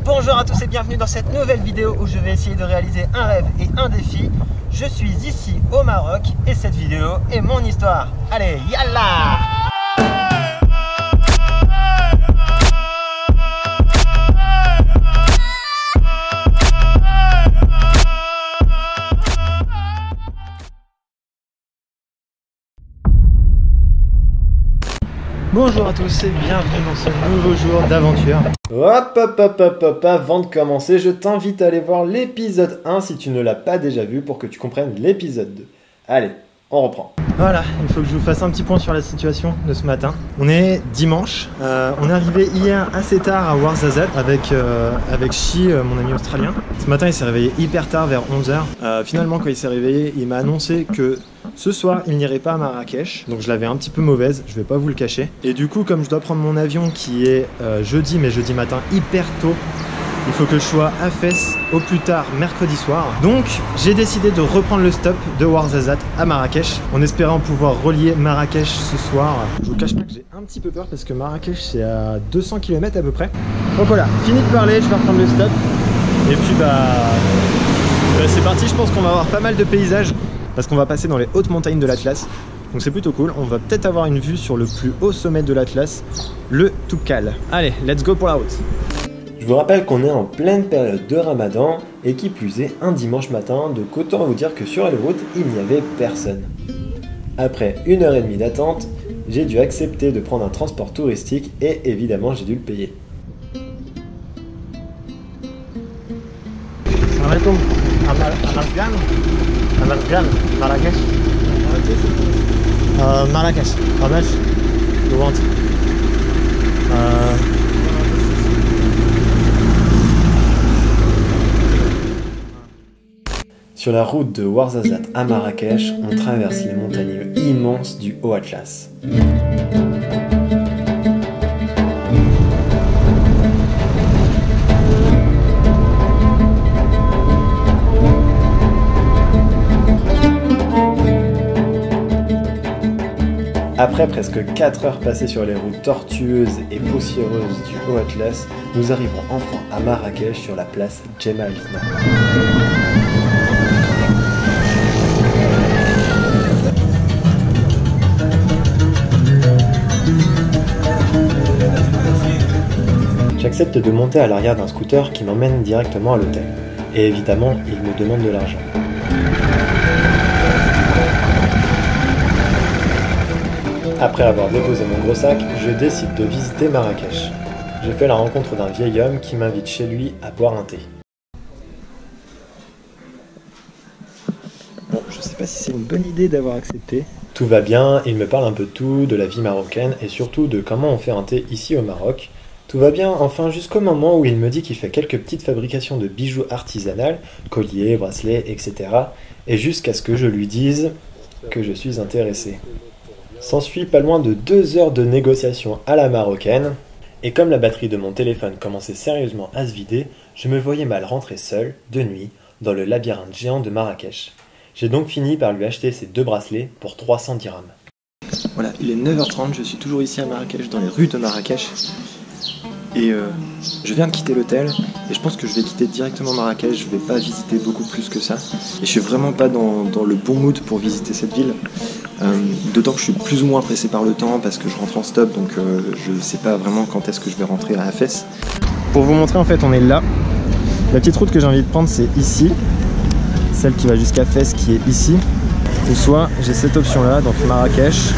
Bonjour à tous et bienvenue dans cette nouvelle vidéo où je vais essayer de réaliser un rêve et un défi. Je suis ici au Maroc et cette vidéo est mon histoire. Allez, yallah! Bonjour à tous et bienvenue dans ce nouveau jour d'aventure. Hop, avant de commencer, je t'invite à aller voir l'épisode 1 si tu ne l'as pas déjà vu pour que tu comprennes l'épisode 2. Allez, on reprend. Voilà, il faut que je vous fasse un petit point sur la situation de ce matin. On est dimanche, on est arrivé hier assez tard à Ouarzazate avec Chi, mon ami australien. Ce matin il s'est réveillé hyper tard, vers 11 h. Finalement quand il s'est réveillé, il m'a annoncé que ce soir il n'irait pas à Marrakech. Donc je l'avais un petit peu mauvaise, je vais pas vous le cacher. Et du coup comme je dois prendre mon avion qui est jeudi, mais jeudi matin hyper tôt, il faut que je sois à Fès au plus tard mercredi soir. Donc j'ai décidé de reprendre le stop de Ouarzazate à Marrakech en espérant pouvoir relier Marrakech ce soir. Je vous cache pas que j'ai un petit peu peur parce que Marrakech c'est à 200 km à peu près. Donc voilà, fini de parler, je vais reprendre le stop. Et puis c'est parti, je pense qu'on va avoir pas mal de paysages parce qu'on va passer dans les hautes montagnes de l'Atlas. Donc c'est plutôt cool, on va peut-être avoir une vue sur le plus haut sommet de l'Atlas, le Toukal. Allez, let's go pour la route. Je vous rappelle qu'on est en pleine période de Ramadan et qui plus est un dimanche matin, donc autant vous dire que sur les routes, il n'y avait personne. Après 1h30 d'attente, j'ai dû accepter de prendre un transport touristique et évidemment j'ai dû le payer. Salam alaikum. Amargan, Marrakech. Marrakech. Ramesh. You want? Sur la route de Ouarzazate à Marrakech, on traverse les montagnes immenses du Haut Atlas. Après presque 4 heures passées sur les routes tortueuses et poussiéreuses du Haut Atlas, nous arrivons enfin à Marrakech sur la place Jemaa el-Fna. J'accepte de monter à l'arrière d'un scooter qui m'emmène directement à l'hôtel. Et évidemment, il me demande de l'argent. Après avoir déposé mon gros sac, je décide de visiter Marrakech. Je fais la rencontre d'un vieil homme qui m'invite chez lui à boire un thé. Bon, je sais pas si c'est une bonne idée d'avoir accepté. Tout va bien, il me parle un peu de tout, de la vie marocaine et surtout de comment on fait un thé ici au Maroc. Tout va bien, enfin jusqu'au moment où il me dit qu'il fait quelques petites fabrications de bijoux artisanales, colliers, bracelets, etc. Et jusqu'à ce que je lui dise que je suis intéressé. S'ensuit pas loin de 2 heures de négociations à la marocaine, et comme la batterie de mon téléphone commençait sérieusement à se vider, je me voyais mal rentrer seul, de nuit, dans le labyrinthe géant de Marrakech. J'ai donc fini par lui acheter ces 2 bracelets pour 300 dirhams. Voilà, il est 9h30, je suis toujours ici à Marrakech, dans les rues de Marrakech. Et je viens de quitter l'hôtel et je pense que je vais quitter directement Marrakech, je vais pas visiter beaucoup plus que ça. Et je suis vraiment pas dans le bon mood pour visiter cette ville. D'autant que je suis plus ou moins pressé par le temps parce que je rentre en stop, donc je sais pas vraiment quand est-ce que je vais rentrer à Fès. Pour vous montrer, en fait on est là. La petite route que j'ai envie de prendre c'est ici, celle qui va jusqu'à Fès qui est ici. Ou soit j'ai cette option là, donc Marrakech,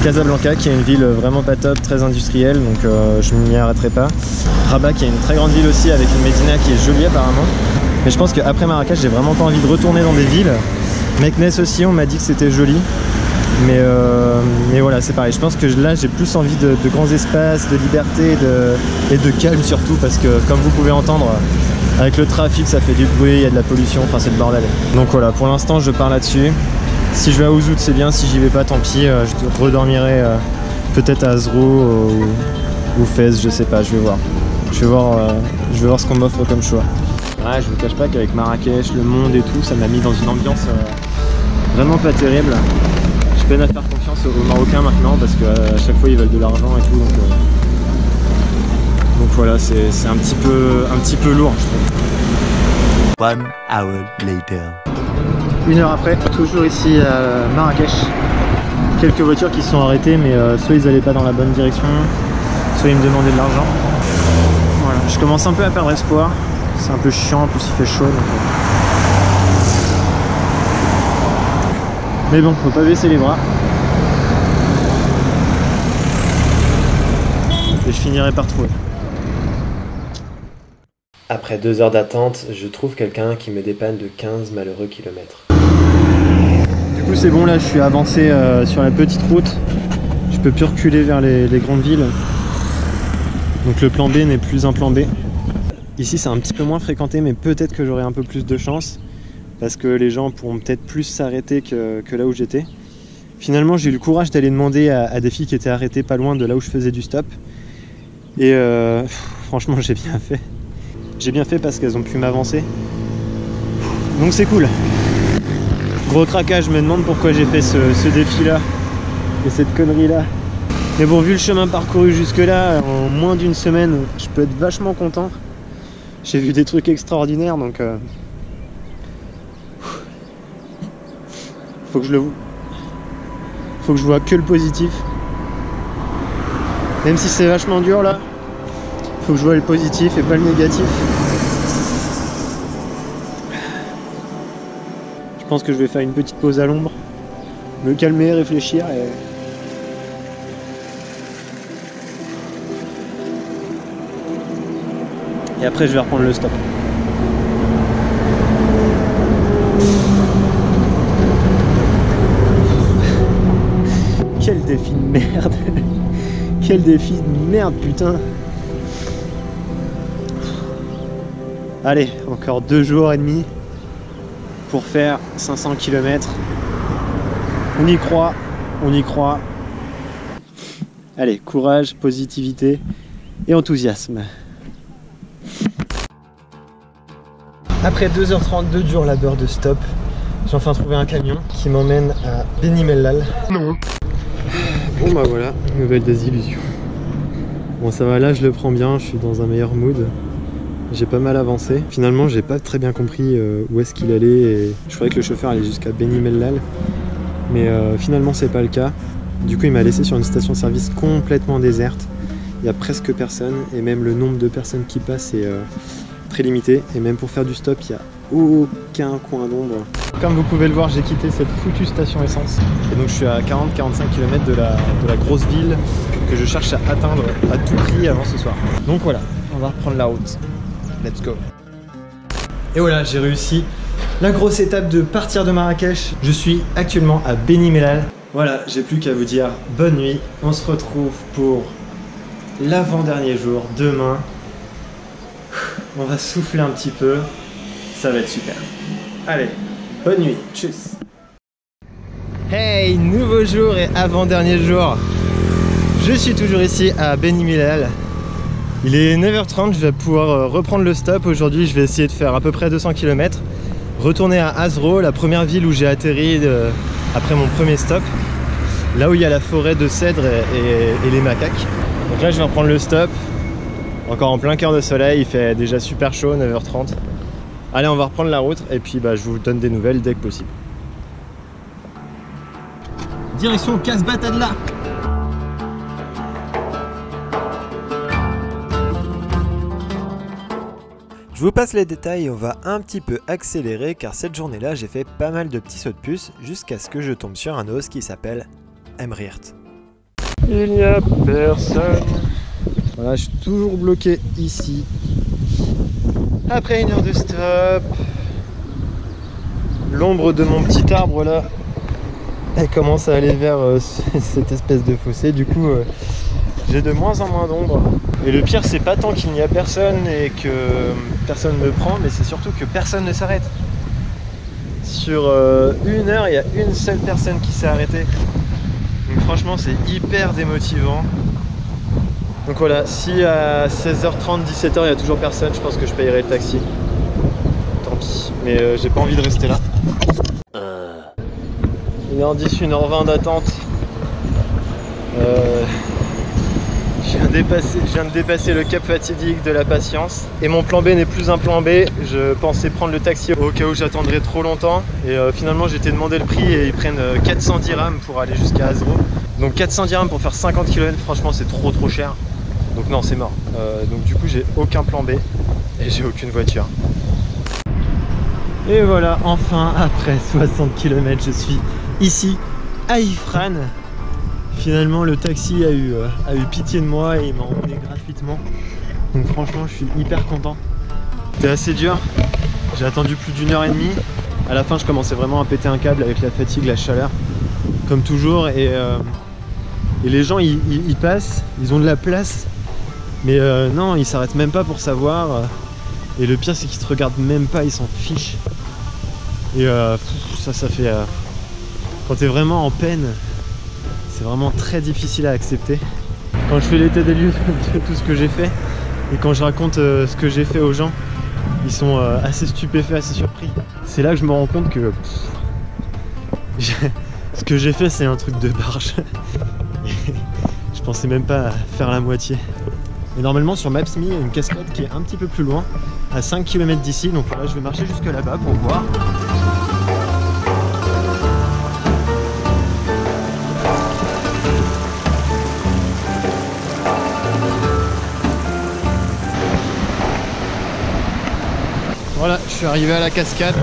Casablanca qui est une ville vraiment pas top, très industrielle, donc je m'y arrêterai pas. Rabat qui est une très grande ville aussi avec une médina qui est jolie apparemment. Mais je pense qu'après Marrakech j'ai vraiment pas envie de retourner dans des villes. Meknès aussi on m'a dit que c'était joli. Mais voilà c'est pareil, je pense que là j'ai plus envie de grands espaces, de liberté et de calme surtout parce que comme vous pouvez entendre avec le trafic ça fait du bruit, il y a de la pollution, enfin c'est le bordel. Donc voilà, pour l'instant je pars là-dessus. Si je vais à Ouzout c'est bien, si j'y vais pas tant pis, je redormirai peut-être à Azrou ou Fès, je sais pas, je vais voir. Je vais voir ce qu'on m'offre comme choix. Ouais, je vous cache pas qu'avec Marrakech, le monde et tout, ça m'a mis dans une ambiance vraiment pas terrible. Je peine à faire confiance aux Marocains maintenant parce qu'à chaque fois ils veulent de l'argent et tout, donc Donc voilà, c'est un petit peu lourd, je trouve. 1 hour later. Une heure après, toujours ici à Marrakech. Quelques voitures qui se sont arrêtées, mais soit ils n'allaient pas dans la bonne direction, soit ils me demandaient de l'argent. Voilà, je commence un peu à perdre espoir. C'est un peu chiant, en plus il fait chaud. Donc... Mais bon, faut pas baisser les bras. Et je finirai par trouver. Après 2 heures d'attente, je trouve quelqu'un qui me dépanne de 15 malheureux kilomètres. Du coup c'est bon, là je suis avancé sur la petite route. Je peux plus reculer vers les grandes villes. Donc le plan B n'est plus un plan B. Ici c'est un petit peu moins fréquenté, mais peut-être que j'aurai un peu plus de chance. Parce que les gens pourront peut-être plus s'arrêter que là où j'étais. Finalement j'ai eu le courage d'aller demander à des filles qui étaient arrêtées pas loin de là où je faisais du stop. Et franchement j'ai bien fait. J'ai bien fait parce qu'elles ont pu m'avancer. Donc c'est cool. Gros craquage, je me demande pourquoi j'ai fait ce défi là. Et cette connerie là. Mais bon, vu le chemin parcouru jusque là, en moins d'une semaine, je peux être vachement content. J'ai vu des trucs extraordinaires, donc faut que je je vois que le positif. Même si c'est vachement dur là, faut que je vois le positif et pas le négatif. Je pense que je vais faire une petite pause à l'ombre, me calmer, réfléchir et après je vais reprendre le stop. Quel défi de merde. Quel défi de merde, putain. Allez, encore 2 jours et demi pour faire 500 km. On y croit, on y croit. Allez, courage, positivité et enthousiasme. Après 2h32 dur labeur de stop, j'ai enfin trouvé un camion qui m'emmène à Beni Mellal. Non. Bon bah voilà, nouvelle désillusion. Bon ça va, là je le prends bien, je suis dans un meilleur mood. J'ai pas mal avancé. Finalement j'ai pas très bien compris où est-ce qu'il allait et je croyais que le chauffeur allait jusqu'à Beni Mellal. Mais finalement c'est pas le cas. Du coup il m'a laissé sur une station-service complètement déserte. Il y a presque personne et même le nombre de personnes qui passent est très limité. Et même pour faire du stop, il n'y a aucun coin d'ombre. Comme vous pouvez le voir, j'ai quitté cette foutue station essence. Et donc je suis à 40-45 km de la grosse ville que je cherche à atteindre à tout prix avant ce soir. Donc voilà, on va reprendre la route. Let's go. Et voilà, j'ai réussi la grosse étape de partir de Marrakech. Je suis actuellement à Beni Mellal. Voilà, j'ai plus qu'à vous dire bonne nuit. On se retrouve pour l'avant-dernier jour, demain. On va souffler un petit peu. Ça va être super. Allez, bonne nuit. Tchuss. Hey, nouveau jour et avant-dernier jour. Je suis toujours ici à Beni Mellal. Il est 9h30, je vais pouvoir reprendre le stop. Aujourd'hui, je vais essayer de faire à peu près 200 km. Retourner à Azro, la première ville où j'ai atterri après mon premier stop. Là où il y a la forêt de cèdres et les macaques. Donc là, je vais reprendre le stop. Encore en plein cœur de soleil, il fait déjà super chaud, 9h30. Allez, on va reprendre la route et puis je vous donne des nouvelles dès que possible. Direction Casbah Adla. Je vous passe les détails et on va un petit peu accélérer car cette journée-là, j'ai fait pas mal de petits sauts de puce jusqu'à ce que je tombe sur un os qui s'appelle Emriert. Il n'y a personne. Voilà, je suis toujours bloqué ici. Après 1 heure de stop, l'ombre de mon petit arbre là, elle commence à aller vers cette espèce de fossé. Du coup, j'ai de moins en moins d'ombre. Et le pire, c'est pas tant qu'il n'y a personne et que personne ne me prend, mais c'est surtout que personne ne s'arrête. Sur 1 heure, il y a une seule personne qui s'est arrêtée. Donc franchement, c'est hyper démotivant. Donc voilà, si à 16h30, 17h, il n'y a toujours personne, je pense que je payerai le taxi. Tant pis, mais j'ai pas envie de rester là. 1h10, 1h20 d'attente. Je Je viens de dépasser le cap fatidique de la patience. Et mon plan B n'est plus un plan B. Je pensais prendre le taxi au cas où j'attendrais trop longtemps. Et finalement, j'ai demandé le prix et ils prennent 410 dirhams pour aller jusqu'à Azro. Donc 400 dirhams pour faire 50 km, franchement, c'est trop cher. Donc non, c'est mort. Donc du coup, j'ai aucun plan B et j'ai aucune voiture. Et voilà, enfin, après 60 km, je suis ici, à Ifrane. Finalement, le taxi a eu pitié de moi et il m'a emmené gratuitement. Donc franchement, je suis hyper content. C'était assez dur. J'ai attendu plus d'1h30. À la fin, je commençais vraiment à péter un câble avec la fatigue, la chaleur, comme toujours. Et les gens, ils passent, ils ont de la place. Mais non, ils s'arrêtent même pas pour savoir. Et le pire, c'est qu'ils te regardent même pas, ils s'en fichent. Et ça fait... quand t'es vraiment en peine, c'est vraiment très difficile à accepter. Quand je fais l'état des lieux de tout ce que j'ai fait, et quand je raconte ce que j'ai fait aux gens, ils sont assez stupéfaits, assez surpris. C'est là que je me rends compte que ce que j'ai fait, c'est un truc de barge. Je pensais même pas faire la moitié. Et normalement sur Maps.me, il y a une cascade qui est un petit peu plus loin, à 5 km d'ici. Donc voilà, je vais marcher jusque là-bas pour voir. Voilà, je suis arrivé à la cascade.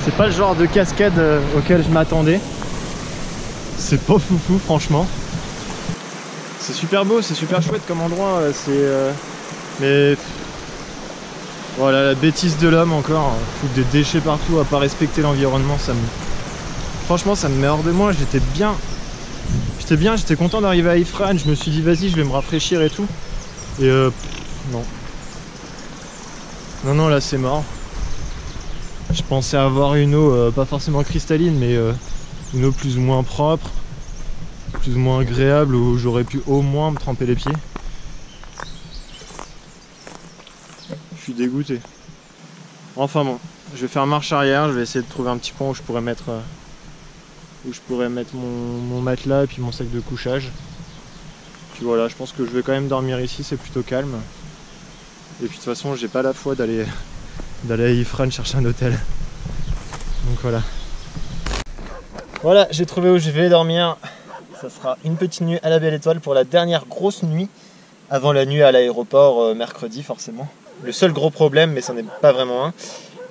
C'est pas le genre de cascade auquel je m'attendais. C'est pas foufou franchement. C'est super beau, c'est super chouette comme endroit. Mais voilà, la bêtise de l'homme encore. Foutre des déchets partout à pas respecter l'environnement, franchement ça me met hors de moi. J'étais content d'arriver à Ifrane. Je me suis dit vas-y, je vais me rafraîchir et tout. Et non, là c'est mort. Je pensais avoir une eau pas forcément cristalline, mais une eau plus ou moins propre, plus ou moins agréable, où j'aurais pu au moins me tremper les pieds. Je suis dégoûté. Enfin bon, je vais faire marche arrière, je vais essayer de trouver un petit point où je pourrais mettre mon matelas et puis mon sac de couchage. Puis voilà, je pense que je vais quand même dormir ici, c'est plutôt calme. Et puis de toute façon, j'ai pas la foi d'aller à Ifrane chercher un hôtel. Donc voilà. Voilà, j'ai trouvé où je vais dormir. Ça sera une petite nuit à la Belle Étoile pour la dernière grosse nuit avant la nuit à l'aéroport mercredi forcément. Le seul gros problème, mais ça n'est pas vraiment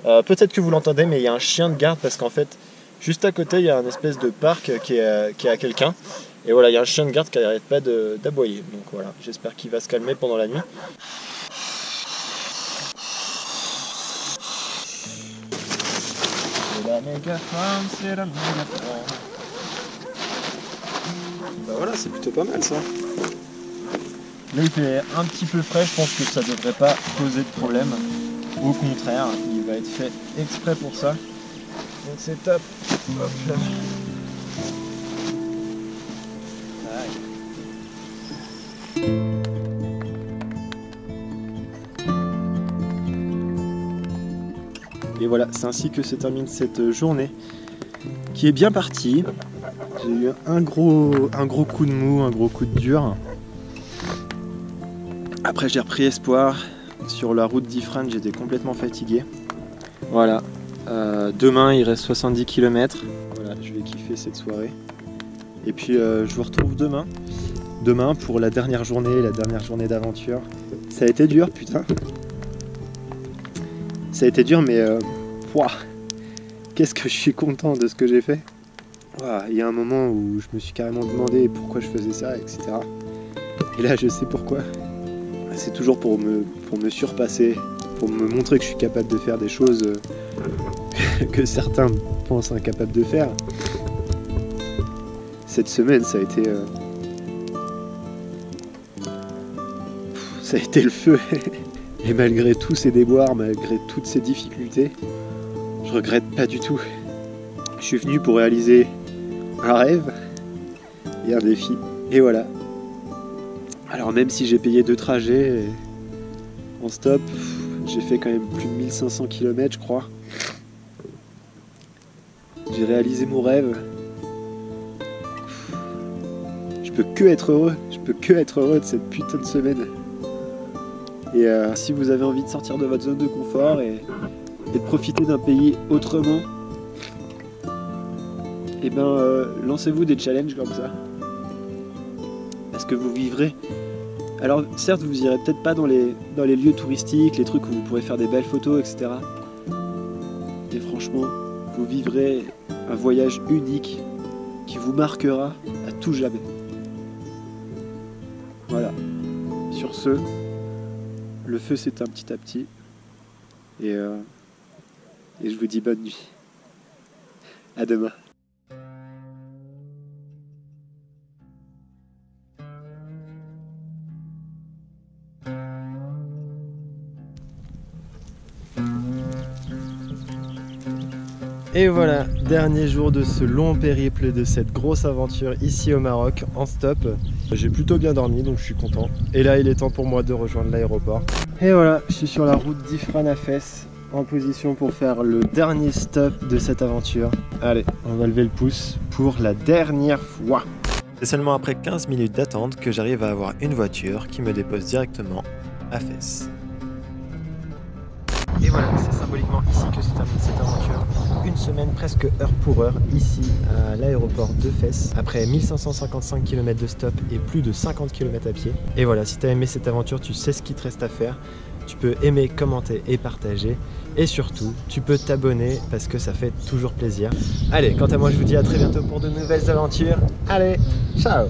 un, peut-être que vous l'entendez, mais il y a un chien de garde parce qu'en fait juste à côté il y a un espèce de parc qui est à quelqu'un. Et voilà, il y a un chien de garde qui n'arrête pas d'aboyer. Donc voilà, j'espère qu'il va se calmer pendant la nuit. Bah voilà, c'est plutôt pas mal ça. Là il fait un petit peu frais, je pense que ça devrait pas poser de problème. Au contraire, il va être fait exprès pour ça. Donc c'est top. Hop là. Et voilà, c'est ainsi que se termine cette journée qui est bien partie. J'ai eu un gros coup de mou, un gros coup de dur. Après j'ai repris espoir. Sur la route d'Ifrane, j'étais complètement fatigué. Voilà. Demain il reste 70 km. Voilà, je vais kiffer cette soirée. Et puis je vous retrouve demain. Demain pour la dernière journée d'aventure. Ça a été dur, putain. Ça a été dur, mais qu'est-ce que je suis content de ce que j'ai fait. Il y a un moment où je me suis carrément demandé pourquoi je faisais ça, etc. Et là, je sais pourquoi. C'est toujours pour me surpasser, pour me montrer que je suis capable de faire des choses que certains pensent incapables de faire. Cette semaine, ça a été le feu. Et malgré tous ces déboires, malgré toutes ces difficultés, je regrette pas du tout. Je suis venu pour réaliser un rêve et un défi. Et voilà. Alors même si j'ai payé 2 trajets en stop, j'ai fait quand même plus de 1500 km je crois. J'ai réalisé mon rêve. Je peux que être heureux. Je peux que être heureux de cette putain de semaine. Et si vous avez envie de sortir de votre zone de confort et de profiter d'un pays autrement, et ben lancez-vous des challenges comme ça. Parce que vous vivrez. Alors certes, vous irez peut-être pas dans les lieux touristiques, les trucs où vous pourrez faire des belles photos, etc. Et franchement, vous vivrez un voyage unique qui vous marquera à tout jamais. Voilà. Sur ce, le feu s'éteint petit à petit. Et je vous dis bonne nuit. À demain. Et voilà, dernier jour de ce long périple, de cette grosse aventure ici au Maroc, en stop. J'ai plutôt bien dormi, donc je suis content. Et là, il est temps pour moi de rejoindre l'aéroport. Et voilà, je suis sur la route d'Ifrane à Fès, en position pour faire le dernier stop de cette aventure. Allez, on va lever le pouce pour la dernière fois. C'est seulement après 15 minutes d'attente que j'arrive à avoir une voiture qui me dépose directement à Fès. Et voilà, c'est symboliquement ici que se termine cette aventure. Une semaine presque heure pour heure ici à l'aéroport de Fès. Après 1555 km de stop et plus de 50 km à pied. Et voilà, si tu as aimé cette aventure, tu sais ce qu'il te reste à faire. Tu peux aimer, commenter et partager. Et surtout, tu peux t'abonner parce que ça fait toujours plaisir. Allez, quant à moi, je vous dis à très bientôt pour de nouvelles aventures. Allez, ciao!